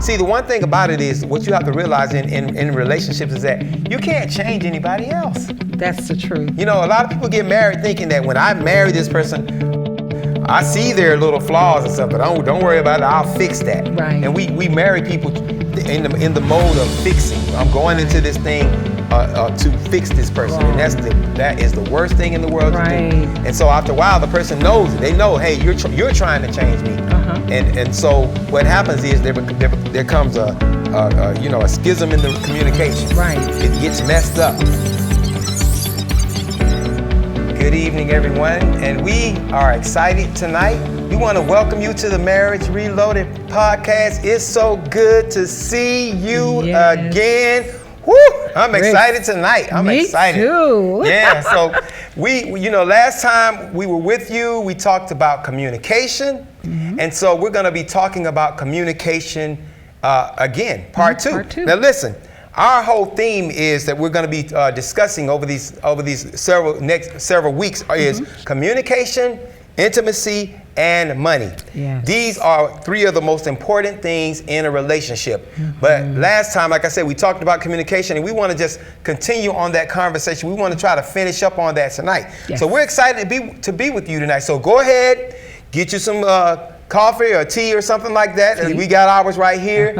See, the one thing about it is what you have to realize in relationships is that you can't change anybody else. That's the truth. You know, a lot of people get married thinking that when I marry this person, I see their little flaws and stuff, but don't worry about it. I'll fix that. Right. And we marry people in the mode of fixing. I'm going into this thing to fix this person, and that is the worst thing in the world to do. And so after a while, the person knows it. They know, hey, you're trying to change me. And so what happens is there comes a schism in the communication. Right. It gets messed up. Good evening, everyone, and we are excited tonight. We want to welcome you to the Marriage Reloaded podcast. It's so good to see you again. Woo! I'm excited tonight. I'm excited. Me too. Yeah. So last time we were with you, we talked about communication, and so we're going to be talking about communication again, part two. Now, listen. Our whole theme is that we're going to be discussing over these several weeks is communication, intimacy, and money. Yes. These are three of the most important things in a relationship. But last time, like I said, we talked about communication, and we want to just continue on that conversation. We want to try to finish up on that tonight. Yes. So we're excited to be with you tonight. So go ahead, get you some coffee or tea or something like that. And we got ours right here.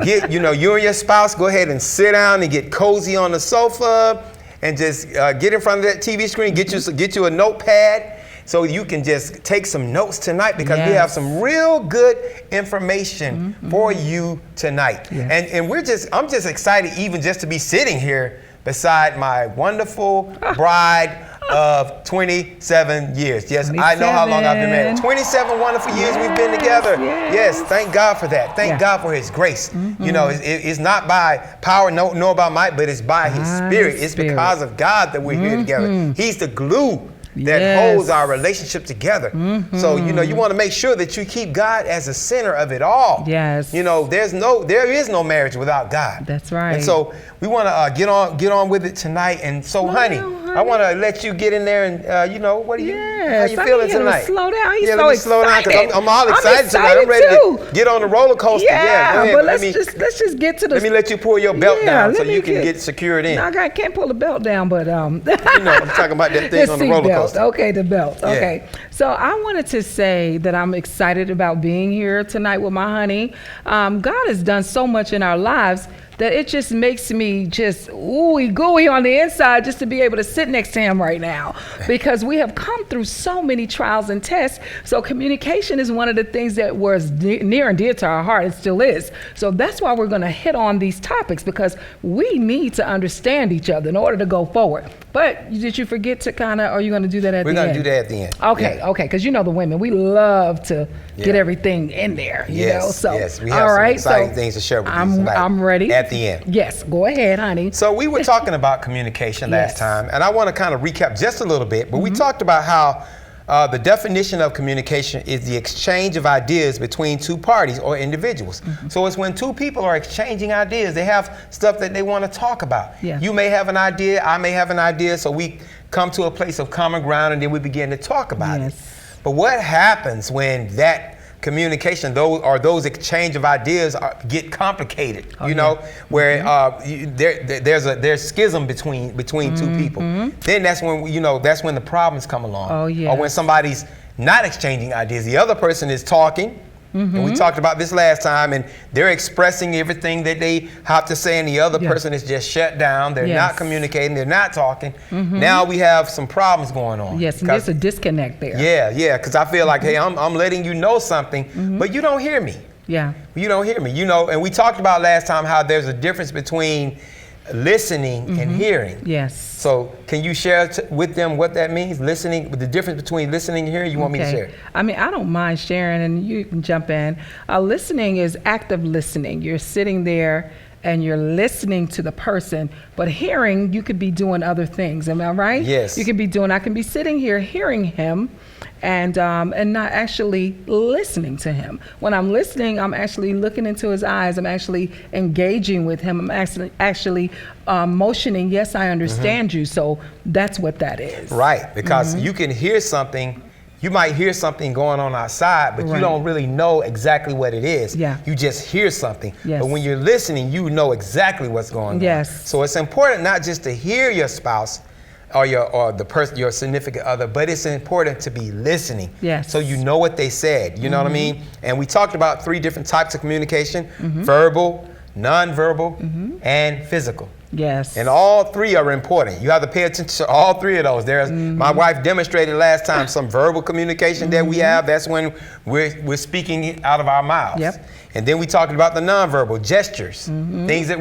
Get, you and your spouse, go ahead and sit down and get cozy on the sofa and just get in front of that TV screen. Get you a notepad so you can just take some notes tonight, because we have some real good information for you tonight. Yes. And I'm just excited even just to be sitting here beside my wonderful bride of 27 years. Yes, 27. I know how long I've been married. 27 wonderful years we've been together. Yes, thank God for that. Thank God for His grace. It's not by power, nor by might, but it's by His Spirit. It's because of God that we're here together. He's the glue that holds our relationship together. So, you want to make sure that you keep God as the center of it all. Yes. There is no marriage without God. That's right. And so we want to get on with it tonight. And so, honey, I want to let you get in there and, what do you, how you feeling tonight? Slow down. He's let so me slow down, because I'm all excited tonight. I'm ready to get on the roller coaster. Go ahead. But let's just get to the. Let me let you pull your belt down so you can get secured in. No, I can't pull the belt down, but I'm talking about that thing on the roller coaster. Okay, the belt. Okay. So I wanted to say that I'm excited about being here tonight with my honey. God has done so much in our lives that it just makes me just ooey gooey on the inside just to be able to sit next to him right now, because we have come through so many trials and tests. So communication is one of the things that was near and dear to our heart. It still is. So that's why we're going to hit on these topics, because we need to understand each other in order to go forward. But did you forget to are you going to do that at the end? We're going to do that at the end. Okay, because the women, we love to get everything in there, you know. So, yes, we have some exciting things to share with you tonight. I'm ready. At the end. Yes, go ahead, honey. So we were talking about communication last time, and I want to kind of recap just a little bit, but we talked about how the definition of communication is the exchange of ideas between two parties or individuals. So it's when two people are exchanging ideas. They have stuff that they want to talk about. You may have an idea, I may have an idea, so we come to a place of common ground and then we begin to talk about it. But what happens when that communication, those exchange of ideas get complicated, where there's schism between two people. Then that's when the problems come along. Or when somebody's not exchanging ideas, the other person is talking. And we talked about this last time, and they're expressing everything that they have to say, and the other person is just shut down. They're not communicating. They're not talking. Now we have some problems going on. Yes, and there's a disconnect there. Yeah, because I feel like, hey, I'm letting you know something, but you don't hear me. Yeah. You don't hear me. And we talked about last time how there's a difference between listening and hearing. Yes. So can you share with them what that means? Listening, the difference between listening and hearing? You want me to share? I mean, I don't mind sharing, and you can jump in. Listening is active listening. You're sitting there and you're listening to the person, but hearing, you could be doing other things. Am I right? Yes. I can be sitting here hearing him and not actually listening to him. When I'm listening, I'm actually looking into his eyes. I'm actually engaging with him. I'm actually motioning, yes, I understand you. So that's what that is. Right, because you can hear something, you might hear something going on outside, but you don't really know exactly what it is. Yeah. You just hear something. Yes. But when you're listening, you know exactly what's going on. Yes. So it's important not just to hear your spouse or your significant other, but it's important to be listening. Yes. So you know what they said. You know what I mean? And we talked about 3 different types of communication: verbal, nonverbal, and physical. Yes. And all 3 are important. You have to pay attention to all 3 of those. There's my wife demonstrated last time some verbal communication that we have. That's when we're speaking out of our mouths. Yep. And then we talked about the nonverbal gestures, things that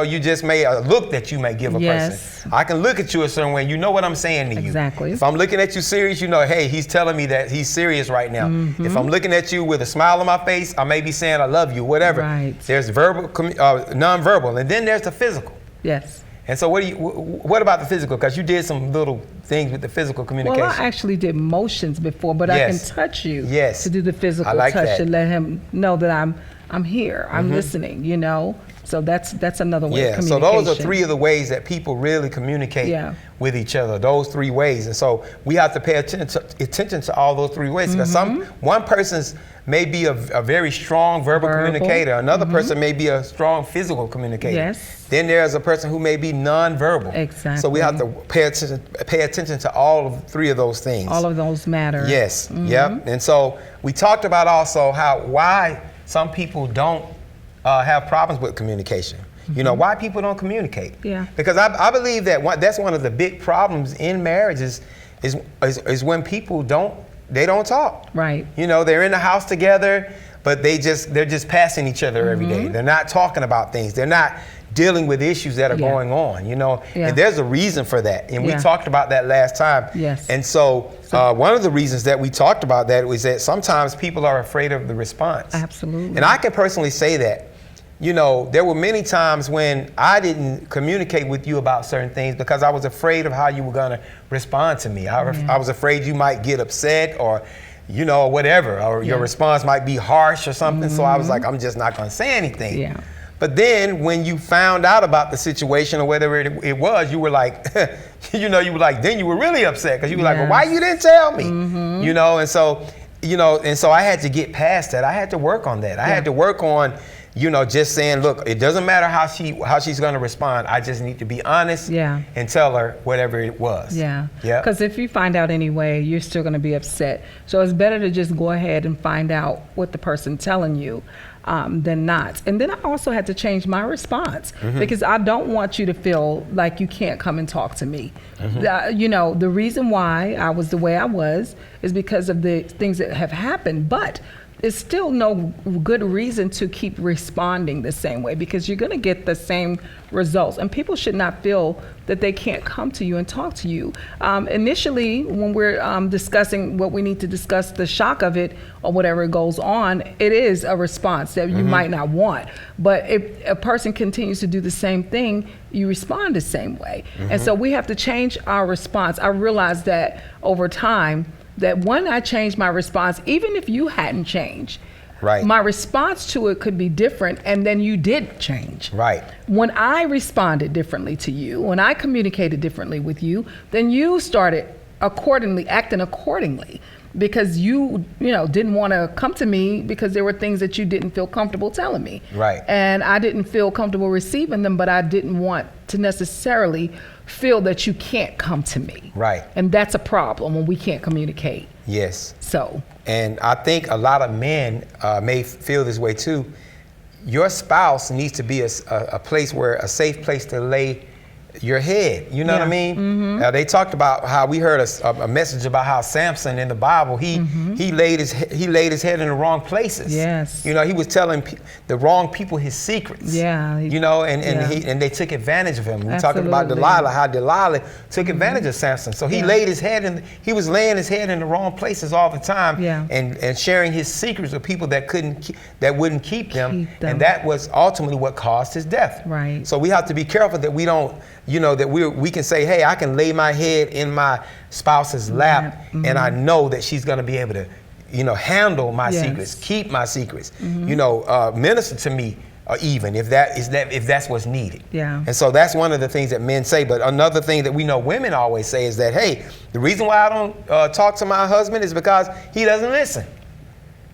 you just may a look that you may give a person. I can look at you a certain way. You know what I'm saying to you. Exactly. If I'm looking at you serious, you know, hey, he's telling me that he's serious right now. If I'm looking at you with a smile on my face, I may be saying I love you, whatever. Right. There's verbal, nonverbal, and then there's the physical. Yes. And so what about the physical? Because you did some little things with the physical communication. Well, I actually did motions before, but I can touch you to do the physical touch to let him know that I'm here, I'm listening, you know. So that's another way of communication. So those are 3 of the ways that people really communicate with each other, those 3 ways. And so we have to pay attention to all those 3 ways. Because one person's may be a very strong verbal communicator. Another person may be a strong physical communicator. Yes. Then there's a person who may be nonverbal. Exactly. So we have to pay attention to all 3 of those things. All of those matter. Yes. Yep. And so we talked about also why some people don't have problems with communication. You know, why people don't communicate. Yeah. Because I believe that that's one of the big problems in marriages is when people don't talk. Right. You know, they're in the house together, but they're just passing each other every day. They're not talking about things. They're not dealing with issues that are going on, you know. And there's a reason for that. And we talked about that last time. Yes. And so one of the reasons that we talked about that was that sometimes people are afraid of the response. Absolutely. And I can personally say that, you know, there were many times when I didn't communicate with you about certain things because I was afraid of how you were going to respond to me. I was afraid you might get upset or, you know, whatever, or your response might be harsh or something. So I was like, I'm just not going to say anything. Yeah. But then when you found out about the situation or whatever it was, you were like, then you were really upset because you were like, well, why you didn't tell me? You know, and so I had to get past that. I had to work on that. I had to work on, you know, just saying, look, it doesn't matter how she's going to respond. I just need to be honest and tell her whatever it was. Yeah. Yeah. Because if you find out anyway, you're still going to be upset. So it's better to just go ahead and find out what the person's telling you than not. And then I also had to change my response because I don't want you to feel like you can't come and talk to me. You know, the reason why I was the way I was is because of the things that have happened. But it's still no good reason to keep responding the same way because you're going to get the same results. And people should not feel that they can't come to you and talk to you. Initially, when we're discussing what we need to discuss, the shock of it or whatever goes on, it is a response that you might not want. But if a person continues to do the same thing, you respond the same way. And so we have to change our response. I realized that over time, that when I changed my response, even if you hadn't changed, my response to it could be different, and then you did change. Right. When I responded differently to you, when I communicated differently with you, then you started acting accordingly. Because you didn't want to come to me because there were things that you didn't feel comfortable telling me. Right. And I didn't feel comfortable receiving them, but I didn't want to necessarily feel that you can't come to me. Right. And that's a problem when we can't communicate. Yes. So. And I think a lot of men may feel this way too. Your spouse needs to be a place where a safe place to lay your head, you know what I mean? They talked about how we heard a message about how Samson in the Bible he laid his head in the wrong places. Yes. You know, he was telling the wrong people his secrets. Yeah. You know, and they took advantage of him. We talked about Delilah, how Delilah took advantage of Samson. So he laid his head he was laying his head in the wrong places all the time. Yeah. And sharing his secrets with people that wouldn't keep them. And that was ultimately what caused his death. Right. So we have to be careful that we don't. You know, that we can say, hey, I can lay my head in my spouse's lap and I know that she's going to be able to, handle my secrets, keep my secrets, minister to me even if that's what's needed. Yeah. And so that's one of the things that men say. But another thing that we know women always say is that, hey, the reason why I don't talk to my husband is because he doesn't listen.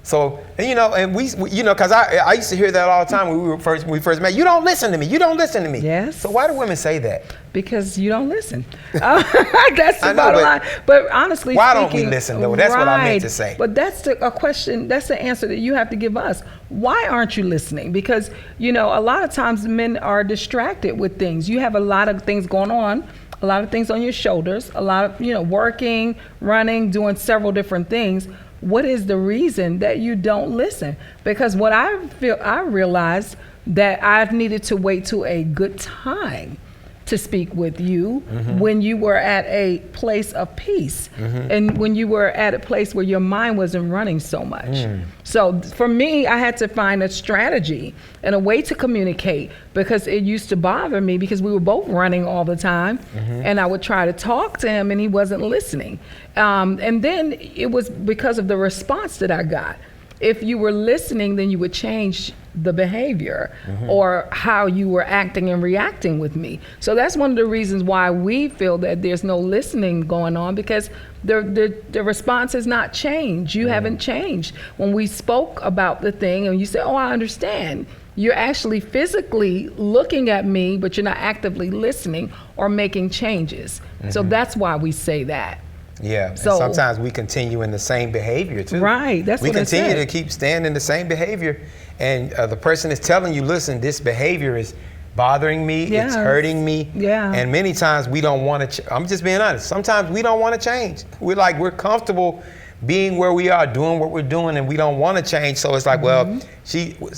So, and we because I used to hear that all the time when we first met. You don't listen to me. You don't listen to me. Yes. So why do women say that? Because you don't listen. That's the bottom line. But honestly why speaking, don't we listen though? That's what I meant to say. But that's a question. That's the answer that you have to give us. Why aren't you listening? Because a lot of times men are distracted with things. You have a lot of things going on. A lot of things on your shoulders. A lot of working, running, doing several different things. What is the reason that you don't listen? Because what I realized that I've needed to wait to a good time to speak with you when you were at a place of peace and when you were at a place where your mind wasn't running so much. So for me, I had to find a strategy and a way to communicate, because it used to bother me because we were both running all the time and I would try to talk to him and he wasn't listening. And then it was because of the response that I got. If you were listening, then you would change the behavior or how you were acting and reacting with me. So that's one of the reasons why we feel that there's no listening going on, because the response has not changed. You haven't changed. When we spoke about the thing and you said, oh, I understand, you're actually physically looking at me, but you're not actively listening or making changes. So that's why we say that. Yeah, so, and sometimes we continue in the same behavior too. Right, that's what I said. We continue to keep staying in the same behavior, and the person is telling you, listen, this behavior is bothering me, it's hurting me. Yeah. And many times we don't want to, I'm just being honest, sometimes we don't want to change. We're comfortable being where we are, doing what we're doing, and we don't want to change. So it's like, well,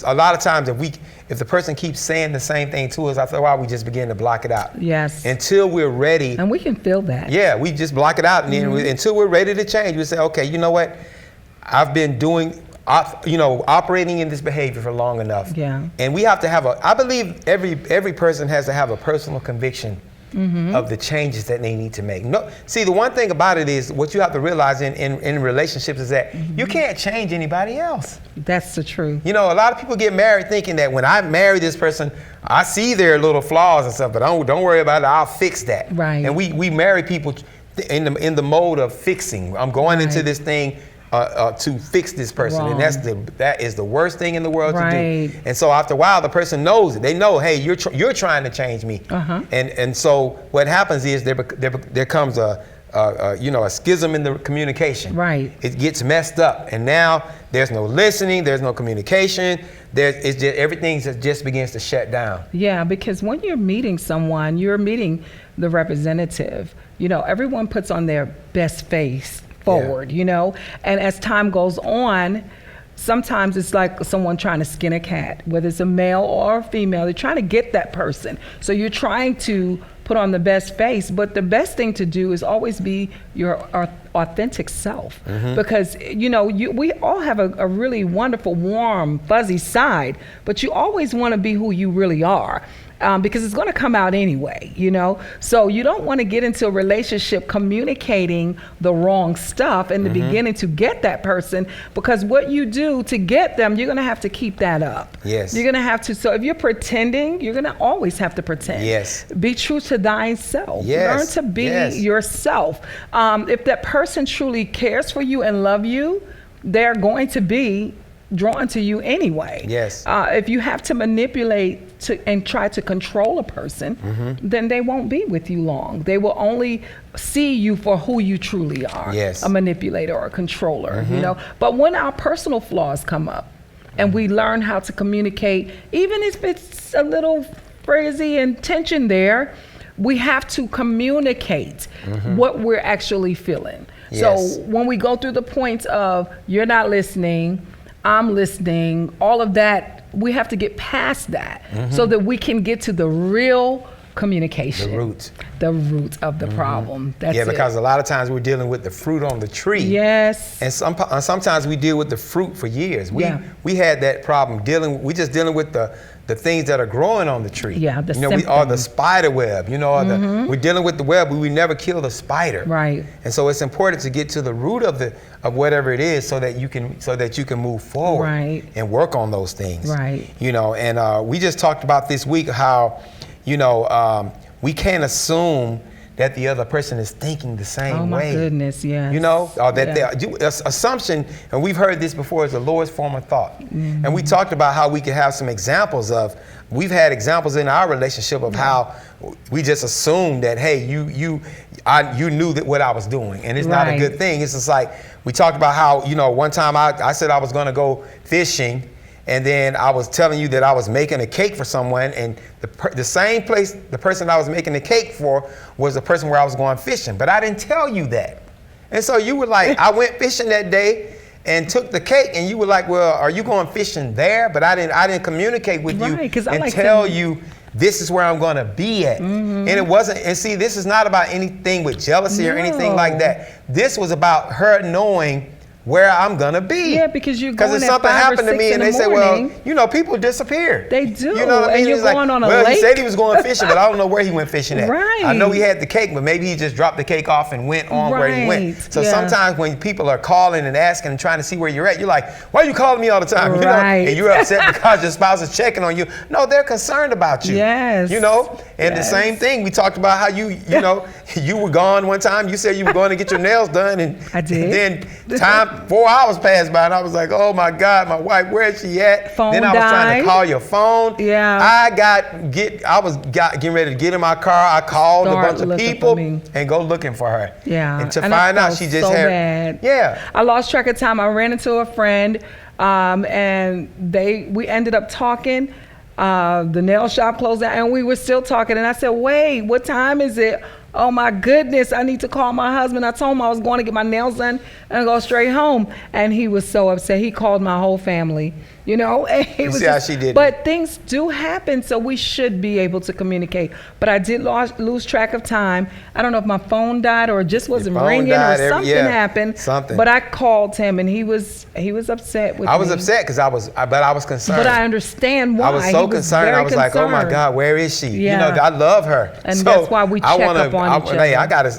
a lot of times if the person keeps saying the same thing to us, after a while we just begin to block it out. Yes. Until we're ready. And we can feel that. Yeah, we just block it out, and then until we're ready to change, we say, okay, you know what? I've been operating in this behavior for long enough. Yeah. And we have to have I believe every person has to have a personal conviction of the changes that they need to make. No, see, the one thing about it is, what you have to realize in relationships is that you can't change anybody else. That's the truth. A lot of people get married thinking that when I marry this person, I see their little flaws and stuff, but don't worry about it, I'll fix that. Right. And we marry people in the mode of fixing. I'm going into this thing to fix this person. Wrong. And that is the worst thing in the world to do. And so after a while, the person knows it. They know, hey, you're trying to change me. And so what happens is there comes a schism in the communication. Right. It gets messed up, and now there's no listening, there's no communication. Everything just begins to shut down. Yeah, because when you're meeting someone, you're meeting the representative. Everyone puts on their best face forward, and as time goes on, sometimes it's like someone trying to skin a cat, whether it's a male or a female. They're trying to get that person. So you're trying to put on the best face, but the best thing to do is always be your authentic self, because we all have a really wonderful, warm, fuzzy side, but you always want to be who you really are. Because it's going to come out anyway, So you don't want to get into a relationship communicating the wrong stuff in the beginning to get that person, because what you do to get them, you're going to have to keep that up. Yes. You're going to have to. So if you're pretending, you're going to always have to pretend. Yes. Be true to thyself. Yes. Learn to be yourself. If that person truly cares for you and love you, they're going to be drawn to you anyway. Yes. If you have to manipulate and try to control a person, then they won't be with you long. They will only see you for who you truly are. Yes. A manipulator or a controller, But when our personal flaws come up and we learn how to communicate, even if it's a little frizzy and tension there, we have to communicate what we're actually feeling. Yes. So when we go through the points of you're not listening, I'm listening, all of that, we have to get past that so that we can get to the real communication. The root of the problem. That's it. Because a lot of times we're dealing with the fruit on the tree. Yes. And sometimes we deal with the fruit for years. We had that problem we're just dealing with the things that are growing on the tree. Yeah, the we are the spider web. Or we're dealing with the web, but we never kill the spider. Right. And so it's important to get to the root of whatever it is, so that you can move forward and work on those things. Right. And we just talked about this week how we can't assume that the other person is thinking the same way. Oh my goodness, yes. Or that assumption, and we've heard this before, is the lowest form of thought. And we talked about how we could have some examples of, we've had examples in our relationship of how we just assumed that, hey, you knew that what I was doing, and it's not a good thing. It's just like, we talked about how, one time I said I was gonna go fishing, and then I was telling you that I was making a cake for someone, and the same place the person I was making the cake for was the person where I was going fishing, but I didn't tell you that. And so you were like, I went fishing that day and took the cake, and you were like, well, are you going fishing there? But I didn't communicate with you and tell you this is where I'm going to be at. And it wasn't, and see, this is not about anything with jealousy or anything like that. This was about her knowing where I'm gonna be. Yeah, because you're going if at something 5 or happened to 6 me in and they the say, morning. well, people disappear. They do. You know what I mean? And you're He's going on a well, lake. he said he was going fishing, but I don't know where he went fishing at. Right. I know he had the cake, but maybe he just dropped the cake off and went on where he went. So sometimes when people are calling and asking and trying to see where you're at, you're like, why are you calling me all the time? And you're upset because your spouse is checking on you. No, they're concerned about you. Yes. And the same thing, we talked about how you were gone one time. You said you were going to get your nails done, and I did. And then 4 hours passed by, and I was like, oh my God, my wife, where is she at? Phone then I was trying to call your phone. Yeah. I was getting ready to get in my car. I called a bunch of people and go looking for her. Yeah. And to find out she just had. Bad. Yeah. I lost track of time. I ran into a friend, and we ended up talking. The nail shop closed down, and we were still talking. And I said, wait, what time is it? Oh my goodness, I need to call my husband. I told him I was going to get my nails done and go straight home. And he was so upset. He called my whole family, And you see how she did. But things do happen, so we should be able to communicate. But I did lose track of time. I don't know if my phone died or it just wasn't ringing or something happened. But I called him, and he was upset with me. I was upset because I was concerned. But I understand why. I was so concerned. I was like, oh my God, where is she? Yeah. I love her. And that's why we check up on each other. Hey, I gotta,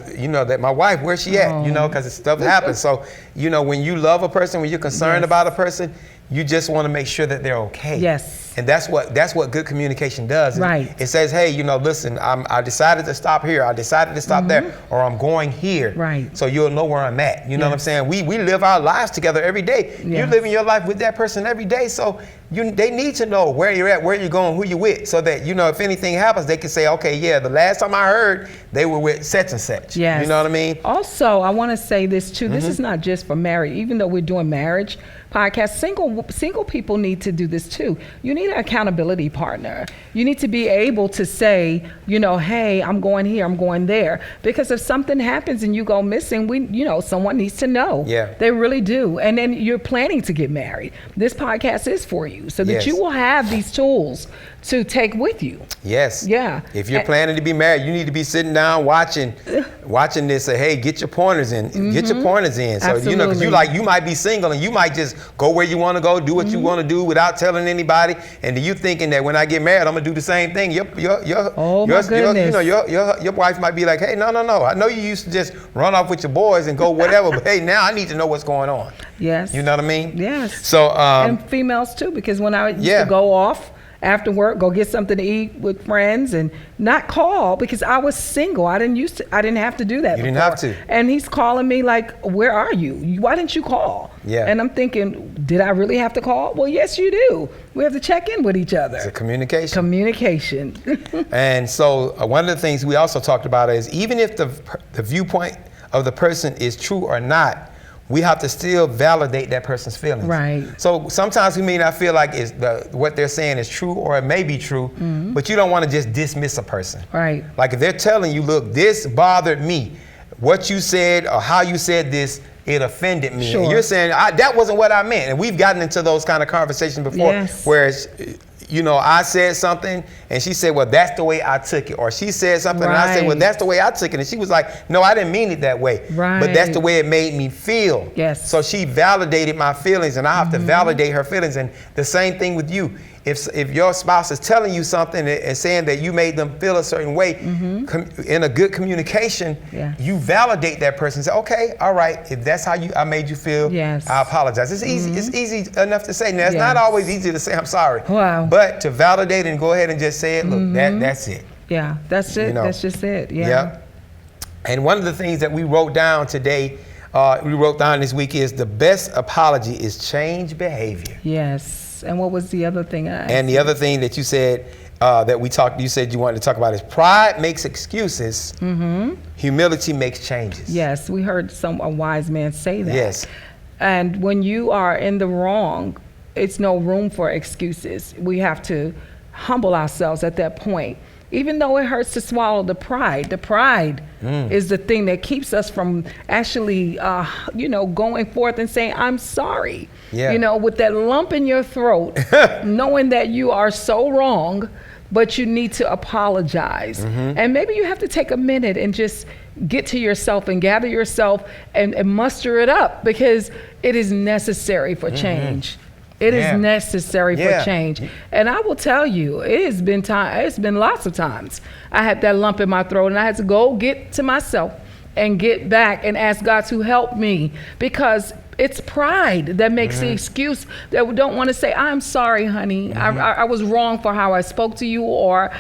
that my wife, where's she at? Because stuff happens. So, when you love a person, when you're concerned about a person, you just want to make sure that they're okay. Yes. And that's what good communication does. Right. It says, hey, listen, I decided to stop here. I decided to stop there, or I'm going here. Right. So you'll know where I'm at. You know what I'm saying? We live our lives together every day. Yes. You're living your life with that person every day. So they need to know where you're at, where you're going, who you're with, so that, if anything happens, they can say, okay, yeah, the last time I heard, they were with such and such. Yes. You know what I mean? Also, I want to say this too. This is not just for married. Even though we're doing marriage podcast, single people need to do this too. You need an accountability partner. You need to be able to say, hey, I'm going here, I'm going there. Because if something happens and you go missing, someone needs to know. Yeah. They really do. And then you're planning to get married. This podcast is for you, so that you will have these tools to take with you. Yes. Yeah. If you're planning to be married, you need to be sitting down watching this. Say, hey, get your pointers in. Get your pointers in. So Absolutely. because you might be single and you might just go where you want to go, do what you want to do without telling anybody, and you thinking that when I get married, I'm gonna do the same thing. Your wife might be like, hey, no. I know you used to just run off with your boys and go whatever, but hey, now I need to know what's going on. Yes. You know what I mean? Yes. So and females too, because when I used to go off after work, go get something to eat with friends and not call, because I was single. I didn't have to do that. You didn't have to. And he's calling me like, where are you? Why didn't you call? Yeah. And I'm thinking, did I really have to call? Well, yes, you do. We have to check in with each other. It's a communication. Communication. And so one of the things we also talked about is, even if the viewpoint of the person is true or not, we have to still validate that person's feelings. Right. So sometimes we may not feel like what they're saying is true, or it may be true, but you don't want to just dismiss a person. Right. Like if they're telling you, look, this bothered me, what you said or how you said this, it offended me. Sure. And you're saying, that wasn't what I meant. And we've gotten into those kind of conversations before, where it's, I said something and she said, well, that's the way I took it. Or she said something and I said, well, that's the way I took it. And she was like, no, I didn't mean it that way. Right. But that's the way it made me feel. Yes. So she validated my feelings, and I have to validate her feelings. And the same thing with you. if your spouse is telling you something and saying that you made them feel a certain way, in a good communication, you validate that person and say, okay, all right, if that's how I made you feel, I apologize. It's easy. It's easy enough to say. Now, it's not always easy to say I'm sorry. Wow. But to validate and go ahead and just say it, look, that's it. Yeah, that's it. That's just it. Yeah. And one of the things that we wrote down today, we wrote down this week, is the best apology is change behavior. Yes. And what was the other thing? And the other thing that you said you said you wanted to talk about is pride makes excuses. Humility makes changes. Yes, we heard a wise man say that. Yes. And when you are in the wrong, it's no room for excuses. We have to humble ourselves at that point. Even though it hurts to swallow the pride is the thing that keeps us from actually, going forth and saying, I'm sorry. Yeah. With that lump in your throat, knowing that you are so wrong, but you need to apologize. And maybe you have to take a minute and just get to yourself and gather yourself and muster it up, because it is necessary for change. It is necessary for change. And I will tell you, it's been lots of times I had that lump in my throat and I had to go get to myself and get back and ask God to help me, because it's pride that makes the excuse that we don't want to say, I'm sorry, honey. I was wrong for how I spoke to you, or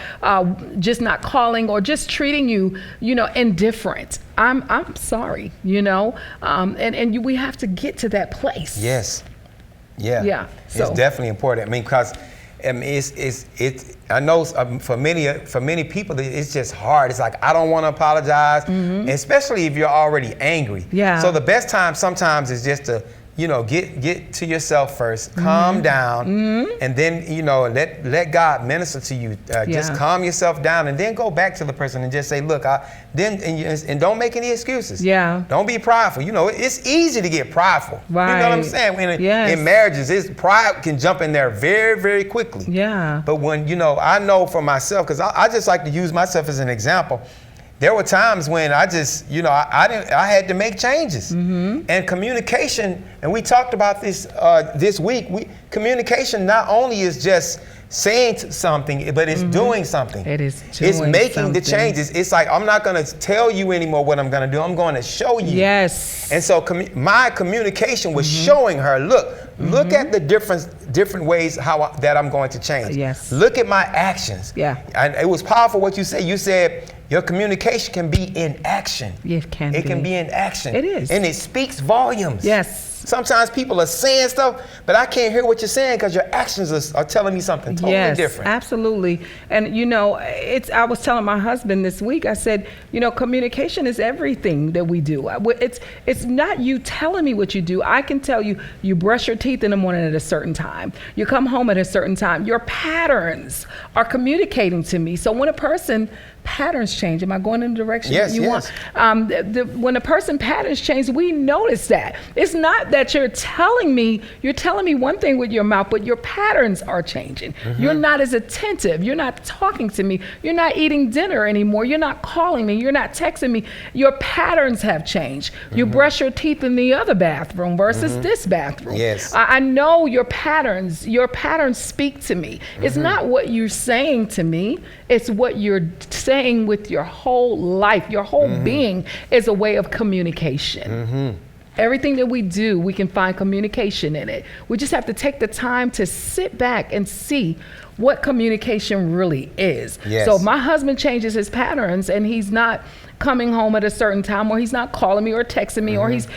just not calling, or just treating you, indifferent. I'm sorry, and we have to get to that place. Yes. Yeah. So it's definitely important. I mean, because it's I know for many people it's just hard. It's like, I don't want to apologize, especially if you're already angry. Yeah. So the best time sometimes is just to get to yourself first, calm down, and then let God minister to you. Just calm yourself down, and then go back to the person and just say, look, and don't make any excuses. Yeah. Don't be prideful. It's easy to get prideful. Right. You know what I'm saying? In marriages, pride can jump in there very, very quickly. Yeah. But when I know for myself, because I just like to use myself as an example. There were times when I just, I had to make changes. And communication, and we talked about this this week, communication not only is just saying something, but it's doing something. It is doing It's making the changes. It's like, I'm not going to tell you anymore what I'm going to do. I'm going to show you. Yes. And so my communication was showing her, look at the different ways that I'm going to change. Yes. Look at my actions. Yeah. And it was powerful what you said. You said, your communication can be in action. It can be in action. It is. And it speaks volumes. Yes. Sometimes people are saying stuff, but I can't hear what you're saying because your actions are telling me something totally different. Absolutely. And I was telling my husband this week, I said, communication is everything that we do. It's not you telling me what you do. I can tell you, you brush your teeth in the morning at a certain time. You come home at a certain time. Your patterns are communicating to me. So when a person patterns change. Am I going in the direction you want? When a person patterns change, we notice that. It's not that you're telling me one thing with your mouth, but your patterns are changing. You're not as attentive. You're not talking to me. You're not eating dinner anymore. You're not calling me. You're not texting me. Your patterns have changed. You brush your teeth in the other bathroom versus this bathroom. Yes. I know your patterns. Your patterns speak to me. It's not what you're saying to me. It's what you're saying with your whole life. Your whole being is a way of communication. Everything that we do, we can find communication in it. We just have to take the time to sit back and see what communication really is. Yes. So if my husband changes his patterns and he's not coming home at a certain time, or he's not calling me or texting me, or he's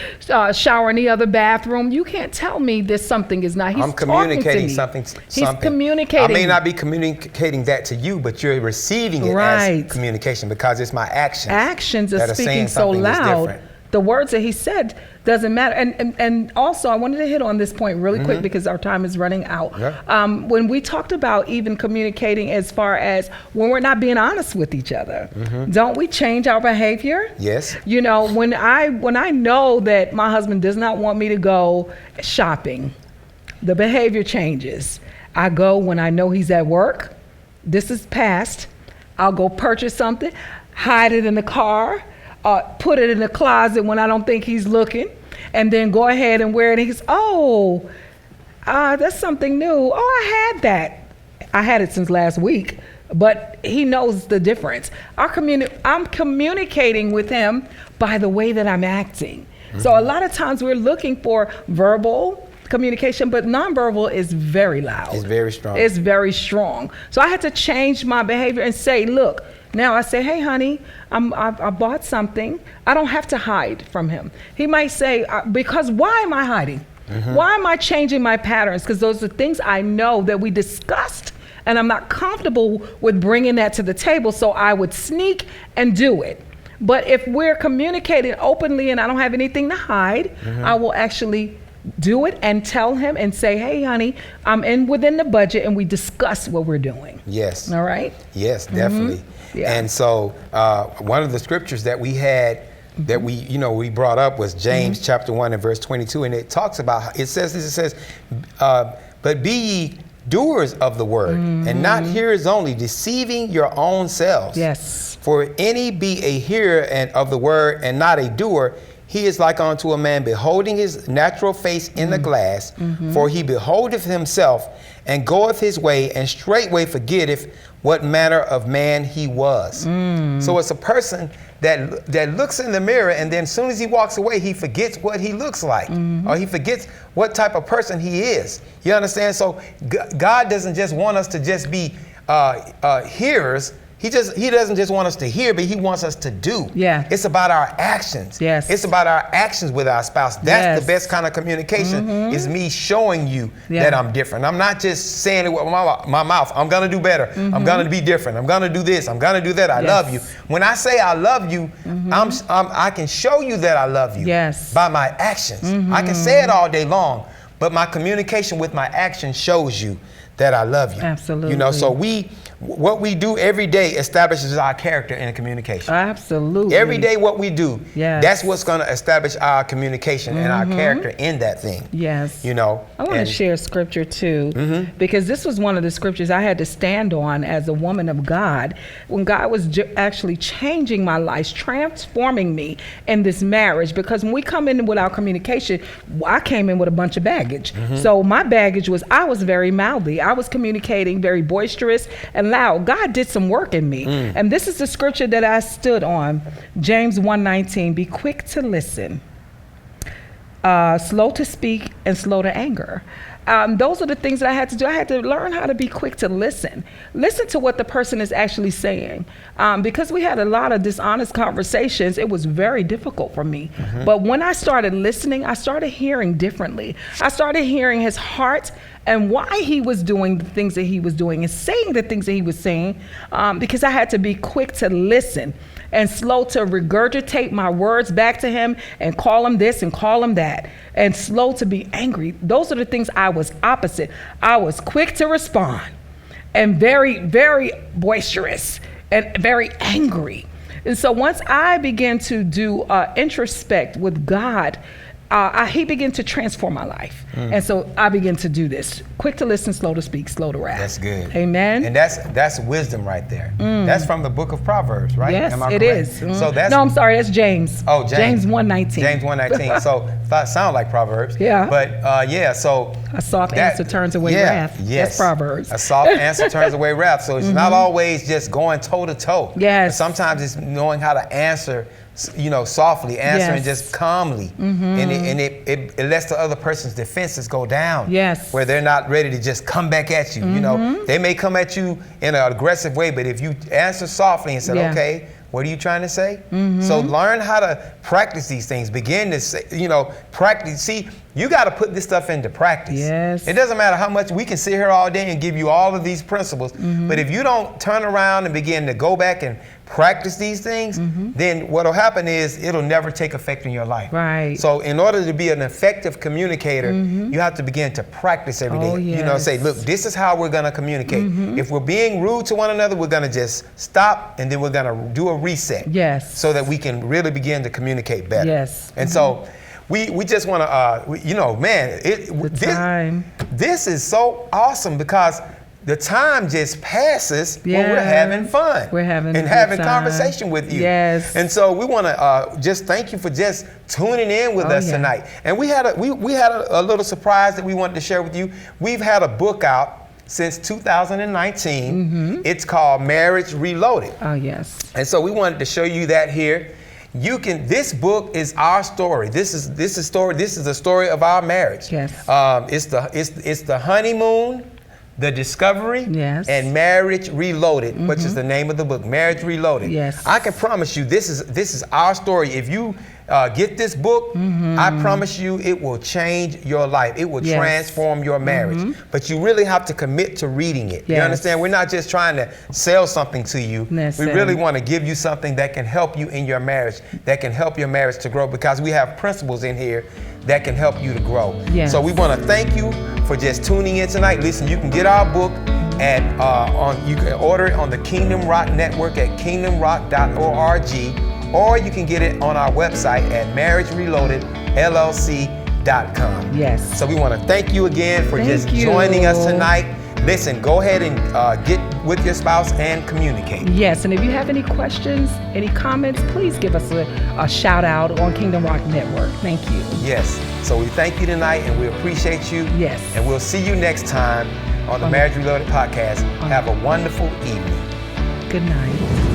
showering the other bathroom, you can't tell me that something is not. I'm communicating something. He's communicating. I may not be communicating that to you, but you're receiving it as communication, because it's my actions. Actions are speaking so loud. The words that he said doesn't matter. And also, I wanted to hit on this point really quick because our time is running out. Yeah. When we talked about even communicating as far as when we're not being honest with each other, don't we change our behavior? Yes. When I know that my husband does not want me to go shopping, the behavior changes. I go when I know he's at work. This is past. I'll go purchase something, hide it in the car, put it in the closet when I don't think he's looking, and then go ahead and wear it. And he's, that's something new. Oh, I had that. I had it since last week, but he knows the difference. I'm communicating with him by the way that I'm acting. So a lot of times we're looking for verbal communication, but nonverbal is very loud. It's very strong. It's very strong. So I had to change my behavior and say, look, now I say, hey, honey, I bought something. I don't have to hide from him. He might say, because why am I hiding? Why am I changing my patterns? Because those are things I know that we discussed, and I'm not comfortable with bringing that to the table, so I would sneak and do it. But if we're communicating openly and I don't have anything to hide, I will actually do it and tell him and say, hey, honey, I'm within the budget, and we discuss what we're doing. Yes. All right? Yes, definitely. Yeah. And so one of the scriptures that we had that we brought up was James chapter 1 and verse 22, and it talks about, it says, but be ye doers of the word, and not hearers only, deceiving your own selves. Yes. For if any be a hearer of the word and not a doer, he is like unto a man beholding his natural face in the glass. For he beholdeth himself and goeth his way, and straightway forgetteth what manner of man he was. So it's a person that looks in the mirror, and then as soon as he walks away, he forgets what he looks like, or he forgets what type of person he is. You understand? So God doesn't just want us to just be hearers. He doesn't just want us to hear, but he wants us to do. Yeah. It's about our actions. Yes. It's about our actions with our spouse. That's the best kind of communication, is me showing you that I'm different. I'm not just saying it with my mouth. I'm going to do better. I'm going to be different. I'm going to do this. I'm going to do that. I love you. When I say I love you, I can show you that I love you by my actions. I can say it all day long, but my communication with my action shows you that I love you. Absolutely. So what we do every day establishes our character in a communication. Absolutely. Every day what we do, that's what's going to establish our communication and our character in that thing. Yes. I want to share scripture too, because this was one of the scriptures I had to stand on as a woman of God when God was actually changing my life, transforming me in this marriage. Because when we come in with our communication, I came in with a bunch of baggage. So my baggage was, I was very mouthy. I was communicating very boisterous and loud. God did some work in me. And this is the scripture that I stood on, James 1:19. Be quick to listen, slow to speak, and slow to anger. Those are the things that I had to do. I had to learn how to be quick to listen. Listen to what the person is actually saying. Because we had a lot of dishonest conversations, it was very difficult for me. But when I started listening, I started hearing differently. I started hearing his heart and why he was doing the things that he was doing and saying the things that he was saying, because I had to be quick to listen and slow to regurgitate my words back to him and call him this and call him that, and slow to be angry. Those are the things I was opposite. I was quick to respond and very, very boisterous and very angry. And so once I began to do introspect with God, he began to transform my life. And so I began to do this. Quick to listen, slow to speak, slow to wrath. That's good. Amen. And that's wisdom right there. That's from the book of Proverbs, right? Yes, Am I it correct? is. So that's, no, I'm sorry, that's James. Oh, James. James 1:19. James 1:19. So that sound like Proverbs. Yeah. But so a soft answer turns away wrath. Yes. That's Proverbs. A soft answer turns away wrath. So it's not always just going toe to toe. Yes. Sometimes it's knowing how to answer, softly, answering just calmly, and it lets the other person's defenses go down. Yes. Where they're not ready to just come back at you. They may come at you in an aggressive way, but if you answer softly and say, okay, what are you trying to say? So learn how to practice these things. Begin to say, practice. See, you got to put this stuff into practice. Yes. It doesn't matter how much we can sit here all day and give you all of these principles, but if you don't turn around and begin to go back and practice these things, then what'll happen is it'll never take effect in your life. Right. So in order to be an effective communicator, you have to begin to practice every day. Yes. Say, look, this is how we're gonna communicate. If we're being rude to one another, we're gonna just stop, and then we're gonna do a reset. Yes. So that we can really begin to communicate better. Yes. And so we just want to, man, this is so awesome, because the time just passes when we're having fun. We're having conversation with you. Yes. And so we want to just thank you for just tuning in with us tonight. And we had a little surprise that we wanted to share with you. We've had a book out since 2019. It's called Marriage Reloaded. Oh, yes. And so we wanted to show you that here. This book is our story. This is the story of our marriage. Yes. It's the honeymoon, the discovery, yes, and Marriage Reloaded, which is the name of the book, Marriage Reloaded. Yes. I can promise you this is our story. If you get this book, I promise you it will change your life. It will transform your marriage. But you really have to commit to reading it. You understand? We're not just trying to sell something to you. Listen. We really want to give you something that can help you in your marriage, that can help your marriage to grow, because we have principles in here that can help you to grow. Yes. So we want to thank you for just tuning in tonight. Listen, you can get our book at you can order it on the Kingdom Rock Network at kingdomrock.org, or you can get it on our website at marriagereloadedllc.com. Yes. So we want to thank you again for joining us tonight. Listen, go ahead and get with your spouse and communicate. Yes, and if you have any questions, any comments, please give us a shout out on Kingdom Rock Network. Thank you. Yes. So we thank you tonight, and we appreciate you. Yes. And we'll see you next time on the Marriage Reloaded podcast. Have a wonderful evening. Good night.